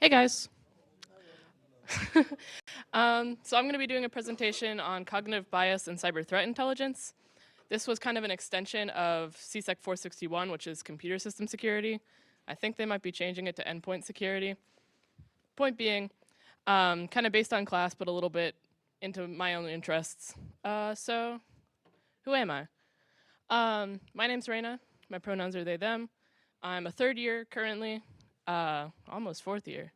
Hey guys. So I'm going to be doing a presentation on cognitive bias and cyber threat intelligence. This was kind of an extension of CSEC 461, which is computer system security. I think they might be changing it to endpoint security. Point being, kind of based on class, but a little bit into my own interests. So who am I? My name's Raina. My pronouns are they, them. I'm a third year currently, almost fourth year.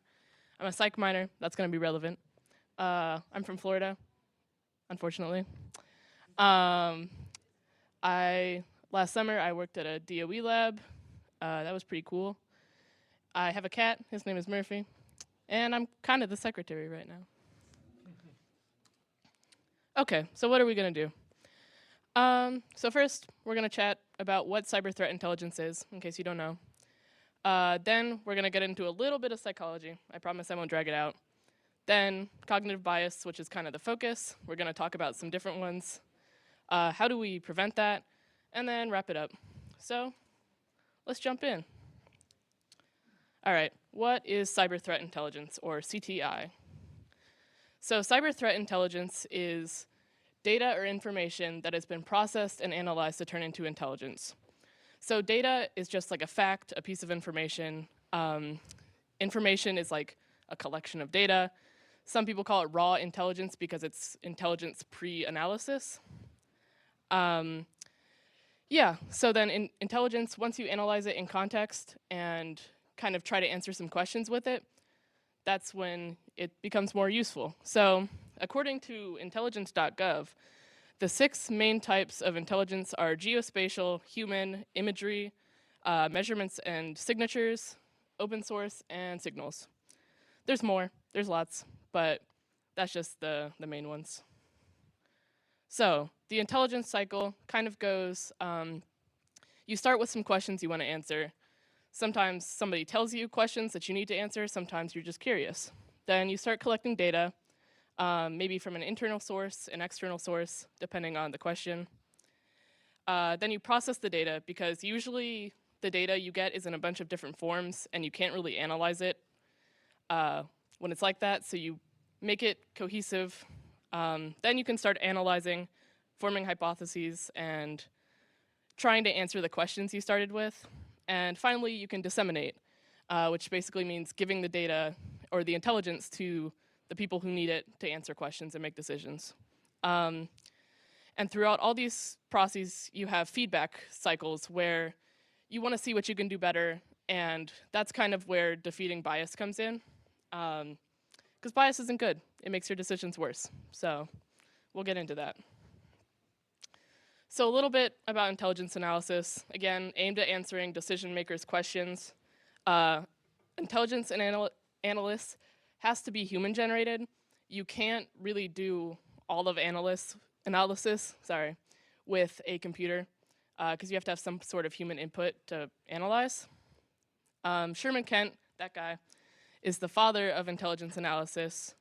I'm a psych minor. That's going to be relevant. I'm from Florida, unfortunately. Last summer I worked at a DOE lab. That was pretty cool. I have a cat. His name is Murphy, and I'm kind of the secretary right now. Okay, so what are we going to do? So first, we're going to chat about what cyber threat intelligence is, in case you don't know. Then we're going to get into a little bit of psychology. I promise I won't drag it out. Then cognitive bias, which is kind of the focus. We're going to talk about some different ones. How do we prevent that? And then wrap it up. So let's jump in. All right, what is cyber threat intelligence, or CTI? So cyber threat intelligence is data or information that has been processed and analyzed to turn into intelligence. So data is just like a fact, a piece of information. Information is like a collection of data. Some people call it raw intelligence because it's intelligence pre-analysis. So then in intelligence, once you analyze it in context and kind of try to answer some questions with it, that's when it becomes more useful. So according to intelligence.gov, the 6 main types of intelligence are geospatial, human, imagery, measurements and signatures, open source, and signals. There's more, there's lots, but that's just the main ones. So the intelligence cycle kind of goes, you start with some questions you want to answer. Sometimes somebody tells you questions that you need to answer, sometimes you're just curious. Then you start collecting data, maybe from an internal source, an external source, depending on the question. Then you process the data, because usually the data you get is in a bunch of different forms, and you can't really analyze it when it's like that, so you make it cohesive. Then you can start analyzing, forming hypotheses, and trying to answer the questions you started with. And finally, you can disseminate, which basically means giving the data or the intelligence to the people who need it to answer questions and make decisions. And throughout all these processes, you have feedback cycles where you want to see what you can do better, and that's kind of where defeating bias comes in. Because bias isn't good. It makes your decisions worse. So we'll get into that. So a little bit about intelligence analysis, again, aimed at answering decision makers' questions. Intelligence analysts has to be human generated. You can't really do all of analysis with a computer, because you have to have some sort of human input to analyze. Sherman Kent, that guy, is the father of intelligence analysis.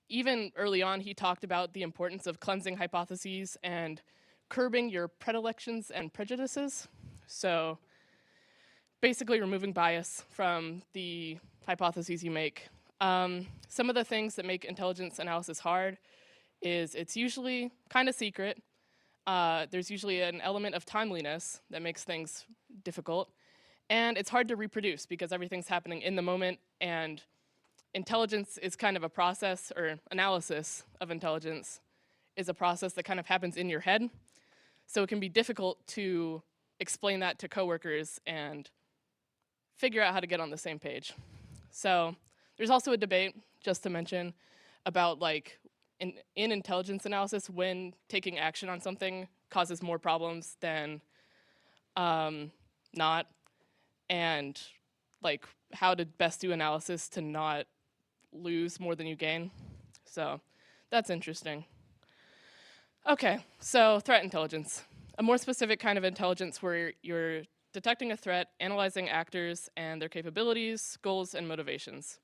Even early on, he talked about the importance of cleansing hypotheses and curbing your predilections and prejudices. So basically removing bias from the hypotheses you make. Some of the things that make intelligence analysis hard is it's usually kind of secret. There's usually an element of timeliness that makes things difficult. And it's hard to reproduce because everything's happening in the moment, and intelligence is kind of a process, or analysis of intelligence is a process that kind of happens in your head. So it can be difficult to explain that to coworkers and figure out how to get on the same page. So there's also a debate, just to mention, about like in intelligence analysis, when taking action on something causes more problems than not, and like how to best do analysis to not lose more than you gain. So that's interesting. Okay, so threat intelligence. A more specific kind of intelligence where you're detecting a threat, analyzing actors and their capabilities, goals, and motivations.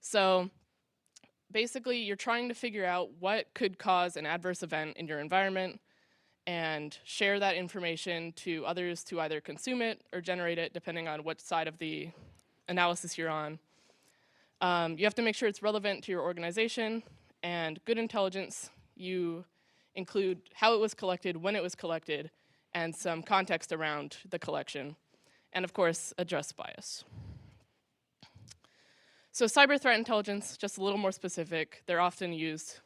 So basically, you're trying to figure out what could cause an adverse event in your environment, and share that information to others to either consume it or generate it, depending on what side of the analysis you're on. You have to make sure it's relevant to your organization, and good intelligence, you include how it was collected, when it was collected, and some context around the collection. And of course, address bias. So cyber threat intelligence, just a little more specific. They're often used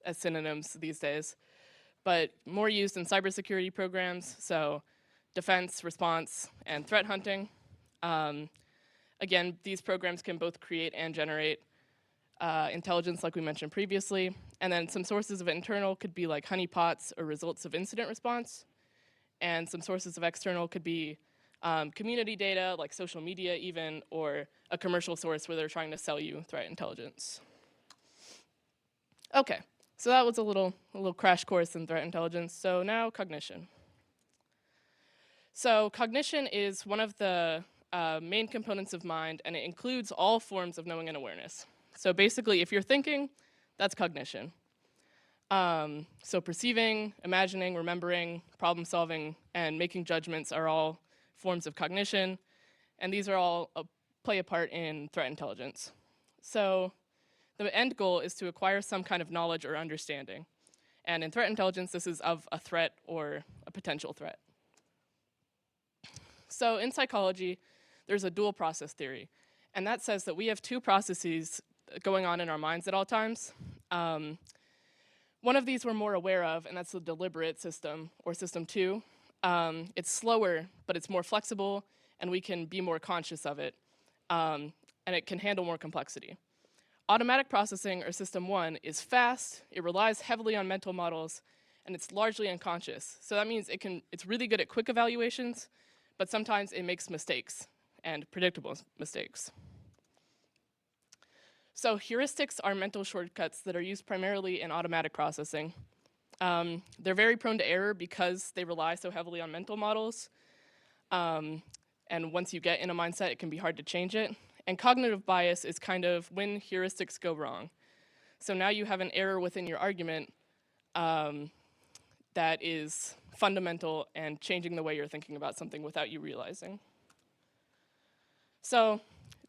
as synonyms these days, but more used in cybersecurity programs, so defense, response, and threat hunting. Again, these programs can both create and generate intelligence like we mentioned previously, and then some sources of internal could be like honeypots or results of incident response, and some sources of external could be community data like social media even, or a commercial source where they're trying to sell you threat intelligence. Okay, so that was a little crash course in threat intelligence. So now cognition. So cognition is one of the main components of mind, and it includes all forms of knowing and awareness. So basically, if you're thinking, that's cognition. So perceiving, imagining, remembering, problem solving, and making judgments are all forms of cognition, and these are all play a part in threat intelligence. So the end goal is to acquire some kind of knowledge or understanding. And in threat intelligence, this is of a threat or a potential threat. So in psychology, there's a dual process theory, and that says that we have two processes going on in our minds at all times. One of these we're more aware of, and that's the deliberate system, or system 2. It's slower, but it's more flexible, and we can be more conscious of it, and it can handle more complexity. Automatic processing, or system 1, is fast, it relies heavily on mental models, and it's largely unconscious. So that means it's really good at quick evaluations, but sometimes it makes mistakes, and predictable mistakes. So heuristics are mental shortcuts that are used primarily in automatic processing. They're very prone to error because they rely so heavily on mental models. And once you get in a mindset, it can be hard to change it. And cognitive bias is kind of when heuristics go wrong. So now you have an error within your argument that is fundamental and changing the way you're thinking about something without you realizing. So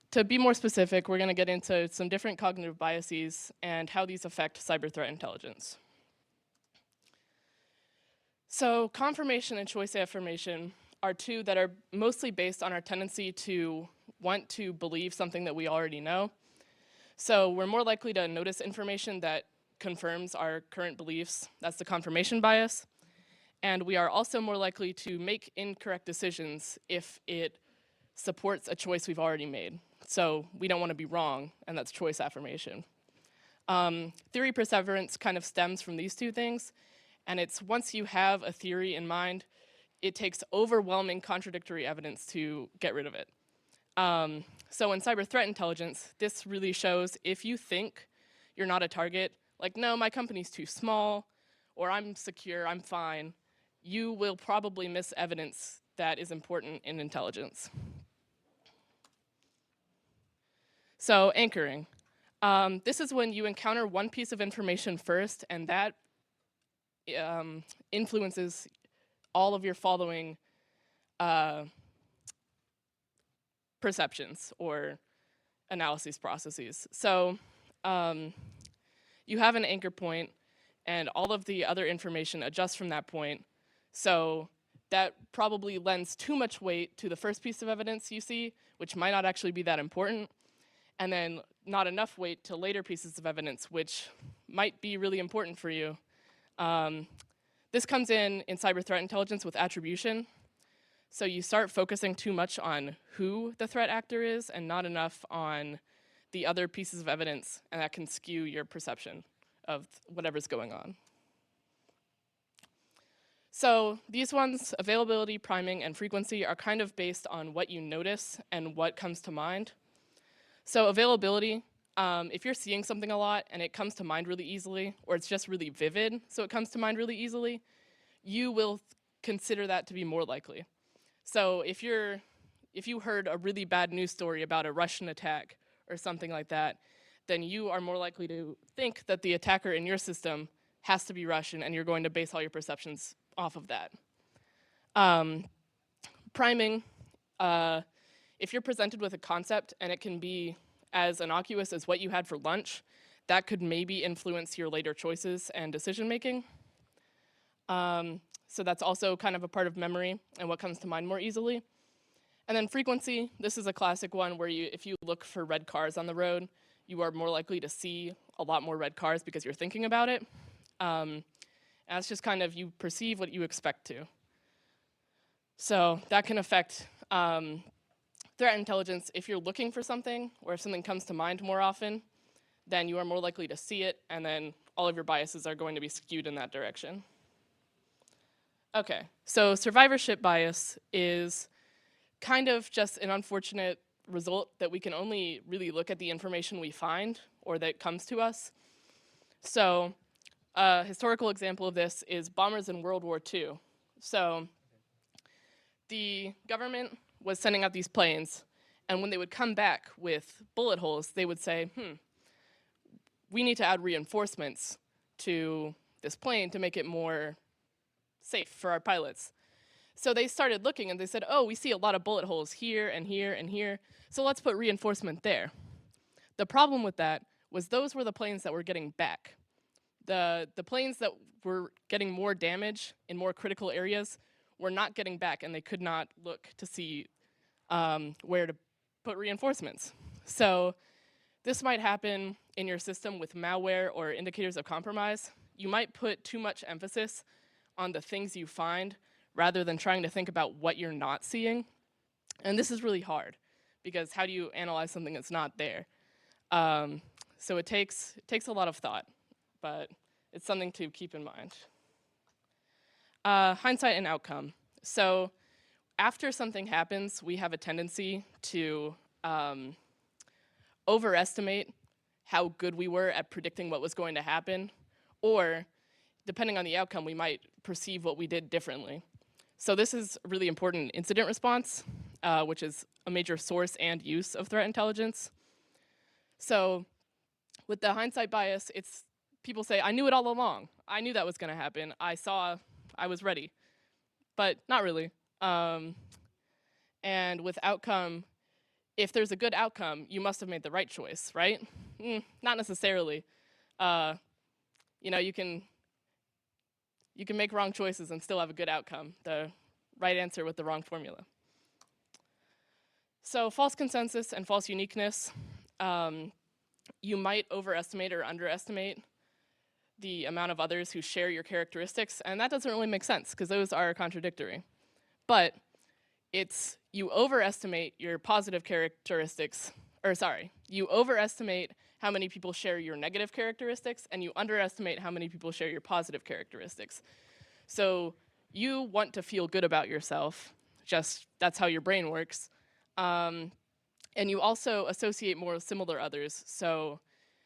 to be more specific, we're going to get into some different cognitive biases and how these affect cyber threat intelligence. So confirmation and choice affirmation are two that are mostly based on our tendency to want to believe something that we already know. So we're more likely to notice information that confirms our current beliefs. That's the confirmation bias. And we are also more likely to make incorrect decisions if it supports a choice we've already made. So we don't want to be wrong, and that's choice affirmation. Theory perseverance kind of stems from these two things, and it's once you have a theory in mind, it takes overwhelming contradictory evidence to get rid of it. So in cyber threat intelligence, this really shows if you think you're not a target, like, no, my company's too small, or I'm secure, I'm fine, you will probably miss evidence that is important in intelligence. So anchoring. This is when you encounter one piece of information first, and that influences all of your following perceptions or analysis processes. So you have an anchor point, and all of the other information adjusts from that point. So that probably lends too much weight to the first piece of evidence you see, which might not actually be that important, and then not enough weight to later pieces of evidence, which might be really important for you. This comes in cyber threat intelligence with attribution. So you start focusing too much on who the threat actor is and not enough on the other pieces of evidence, and that can skew your perception of whatever's going on. So these ones, availability, priming, and frequency, are kind of based on what you notice and what comes to mind. So availability, if you're seeing something a lot and it comes to mind really easily, or it's just really vivid, so it comes to mind really easily, you will consider that to be more likely. So if you heard a really bad news story about a Russian attack or something like that, then you are more likely to think that the attacker in your system has to be Russian, and you're going to base all your perceptions off of that. Priming, if you're presented with a concept and it can be as innocuous as what you had for lunch, that could maybe influence your later choices and decision making. So that's also kind of a part of memory and what comes to mind more easily. And then frequency, this is a classic one where if you look for red cars on the road, you are more likely to see a lot more red cars because you're thinking about it. And it's just kind of, you perceive what you expect to. So that can affect threat intelligence. If you're looking for something, or if something comes to mind more often, then you are more likely to see it, and then all of your biases are going to be skewed in that direction. Okay, so survivorship bias is kind of just an unfortunate result that we can only really look at the information we find or that comes to us. So a historical example of this is bombers in World War II. So the government was sending out these planes, and when they would come back with bullet holes, they would say, we need to add reinforcements to this plane to make it more safe for our pilots. So they started looking and they said, oh, we see a lot of bullet holes here and here and here, so let's put reinforcement there. The problem with that was those were the planes that were getting back. The planes that were getting more damage in more critical areas were not getting back, and they could not look to see where to put reinforcements. So this might happen in your system with malware or indicators of compromise. You might put too much emphasis on the things you find rather than trying to think about what you're not seeing. And this is really hard, because how do you analyze something that's not there? So it takes a lot of thought, but it's something to keep in mind. Hindsight and outcome. So after something happens, we have a tendency to overestimate how good we were at predicting what was going to happen, or depending on the outcome, we might perceive what we did differently. So this is really important in incident response, which is a major source and use of threat intelligence. So with the hindsight bias, it's people say, I knew it all along. I knew that was going to happen. I was ready. But not really. And with outcome, if there's a good outcome, you must have made the right choice, right? Not necessarily. You can make wrong choices and still have a good outcome, the right answer with the wrong formula. So false consensus and false uniqueness, you might overestimate or underestimate the amount of others who share your characteristics, and that doesn't really make sense because those are contradictory. But you overestimate your positive characteristics, you overestimate how many people share your negative characteristics, and you underestimate how many people share your positive characteristics. So you want to feel good about yourself, just that's how your brain works. And you also associate more with similar others. So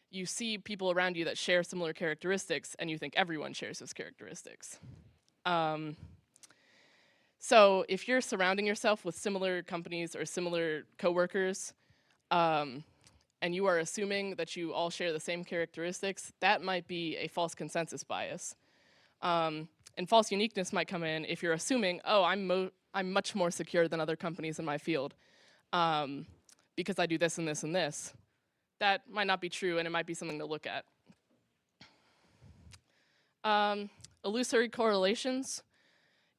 you see people around you that share similar characteristics, and you think everyone shares those characteristics. So if you're surrounding yourself with similar companies or similar coworkers, and you are assuming that you all share the same characteristics, that might be a false consensus bias. And false uniqueness might come in if you're assuming, oh, I'm much more secure than other companies in my field because I do this and this and this. That might not be true, and it might be something to look at. Illusory correlations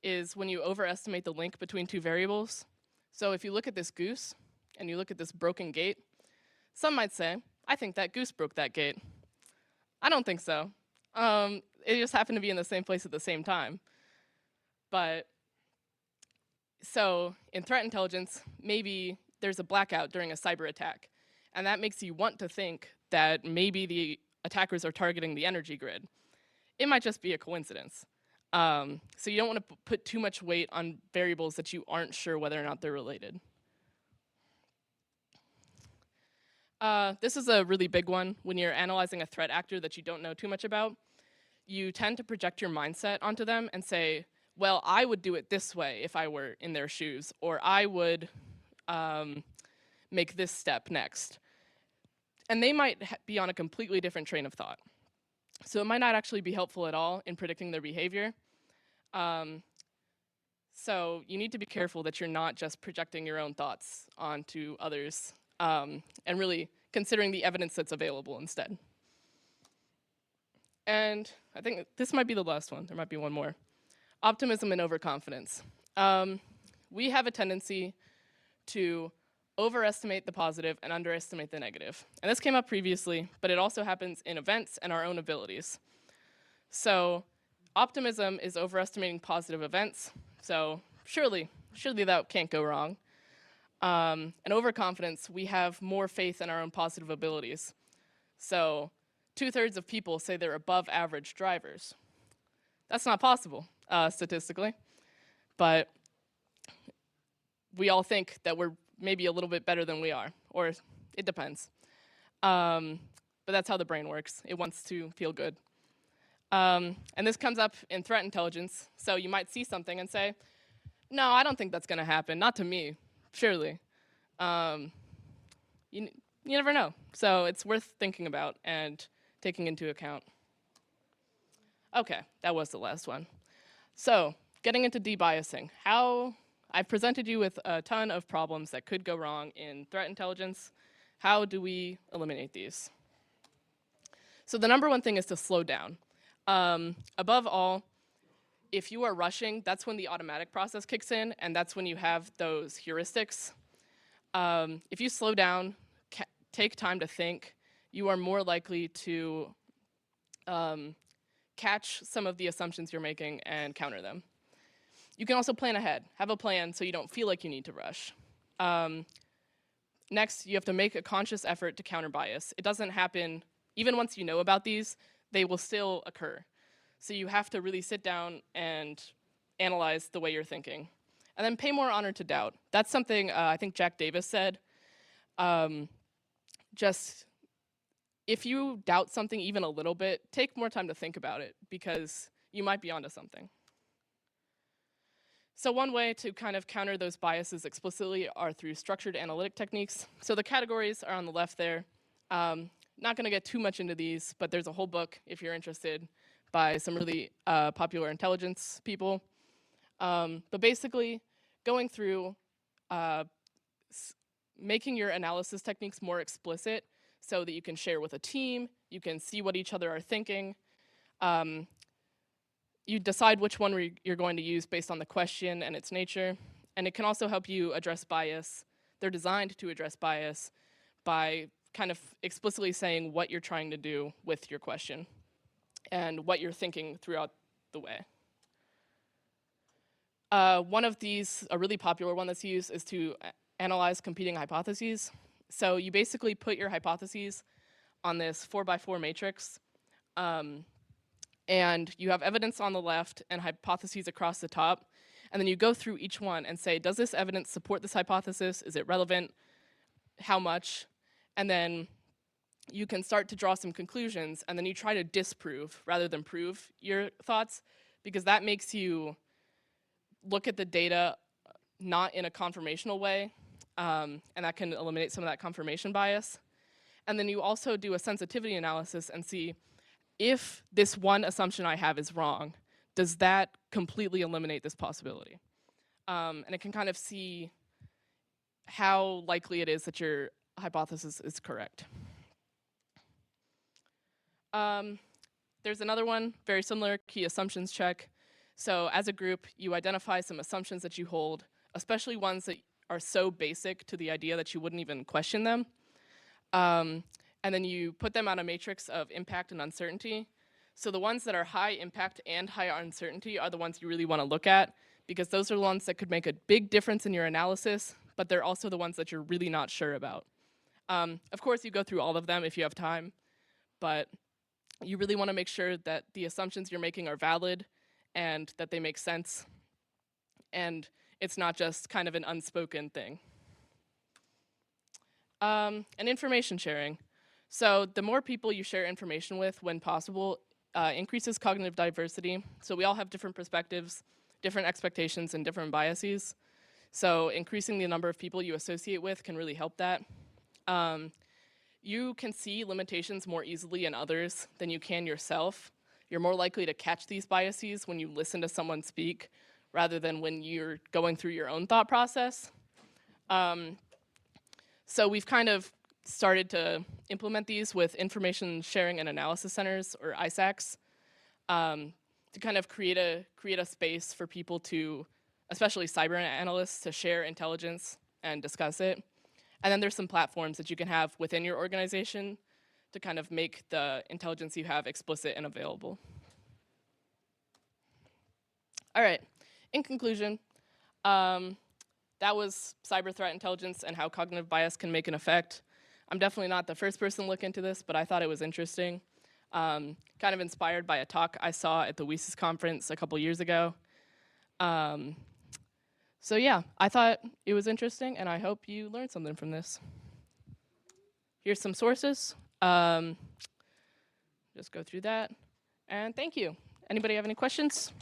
is when you overestimate the link between two variables. So if you look at this goose and you look at this broken gate, some might say, I think that goose broke that gate. I don't think so. It just happened to be in the same place at the same time. But so in threat intelligence, maybe there's a blackout during a cyber attack, and that makes you want to think that maybe the attackers are targeting the energy grid. It might just be a coincidence. So you don't want to put too much weight on variables that you aren't sure whether or not they're related. This is a really big one. When you're analyzing a threat actor that you don't know too much about, you tend to project your mindset onto them and say, well, I would do it this way if I were in their shoes, or I would make this step next. And they might be on a completely different train of thought. So it might not actually be helpful at all in predicting their behavior. So you need to be careful that you're not just projecting your own thoughts onto others, and really considering the evidence that's available instead. And I think this might be the last one. There might be one more. Optimism and overconfidence. We have a tendency to overestimate the positive and underestimate the negative. And this came up previously, but it also happens in events and our own abilities. So optimism is overestimating positive events. So surely that can't go wrong. And overconfidence, we have more faith in our own positive abilities. So 2/3 of people say they're above average drivers. That's not possible, statistically. But we all think that we're maybe a little bit better than we are, or it depends. But that's how the brain works. It wants to feel good. And this comes up in threat intelligence. So you might see something and say, no, I don't think that's going to happen. Not to me, surely. You never know. So it's worth thinking about and taking into account. Okay, that was the last one. So getting into debiasing. I've presented you with a ton of problems that could go wrong in threat intelligence. How do we eliminate these? So the number one thing is to slow down. Above all, if you are rushing, that's when the automatic process kicks in, and that's when you have those heuristics. If you slow down, take time to think, you are more likely to catch some of the assumptions you're making and counter them. You can also plan ahead. Have a plan so you don't feel like you need to rush. Next, you have to make a conscious effort to counter bias. It doesn't happen, even once you know about these, they will still occur. So you have to really sit down and analyze the way you're thinking. And then pay more honor to doubt. That's something I think Jack Davis said. Just if you doubt something even a little bit, take more time to think about it because you might be onto something. So one way to kind of counter those biases explicitly are through structured analytic techniques. So the categories are on the left there. Not going to get too much into these, but there's a whole book, if you're interested, by some really popular intelligence people. But basically, going through making your analysis techniques more explicit so that you can share with a team, you can see what each other are thinking. You decide which one you're going to use based on the question and its nature. And it can also help you address bias. They're designed to address bias by kind of explicitly saying what you're trying to do with your question and what you're thinking throughout the way. One of these, a really popular one that's used, is to analyze competing hypotheses. So you basically put your hypotheses on this 4x4 matrix, and you have evidence on the left and hypotheses across the top, and then you go through each one and say, does this evidence support this hypothesis? Is it relevant? How much? And then you can start to draw some conclusions, and then you try to disprove rather than prove your thoughts, because that makes you look at the data not in a confirmational way, and that can eliminate some of that confirmation bias. And then you also do a sensitivity analysis and see if this one assumption I have is wrong, does that completely eliminate this possibility? And it can kind of see how likely it is that your hypothesis is correct. There's another one, very similar, key assumptions check. So as a group, you identify some assumptions that you hold, especially ones that are so basic to the idea that you wouldn't even question them. And then you put them on a matrix of impact and uncertainty. So the ones that are high impact and high uncertainty are the ones you really want to look at, because those are the ones that could make a big difference in your analysis, but they're also the ones that you're really not sure about. Of course, you go through all of them if you have time, but you really want to make sure that the assumptions you're making are valid and that they make sense, and it's not just kind of an unspoken thing. And information sharing. So the more people you share information with when possible increases cognitive diversity. So we all have different perspectives, different expectations, and different biases. So increasing the number of people you associate with can really help that. You can see limitations more easily in others than you can yourself. you're more likely to catch these biases when you listen to someone speak rather than when you're going through your own thought process. So we've kind of started to implement these with information sharing and analysis centers, or ISACs, to kind of create a space for people to, especially cyber analysts, to share intelligence and discuss it. And then there's some platforms that you can have within your organization to kind of make the intelligence you have explicit and available. All right, in conclusion, that was cyber threat intelligence and how cognitive bias can make an effect. I'm definitely not the first person to look into this, but I thought it was interesting. Kind of inspired by a talk I saw at the WESIS conference a couple years ago. So yeah, I thought it was interesting, and I hope you learned something from this. Here's some sources. Just go through that, and thank you. Anybody have any questions?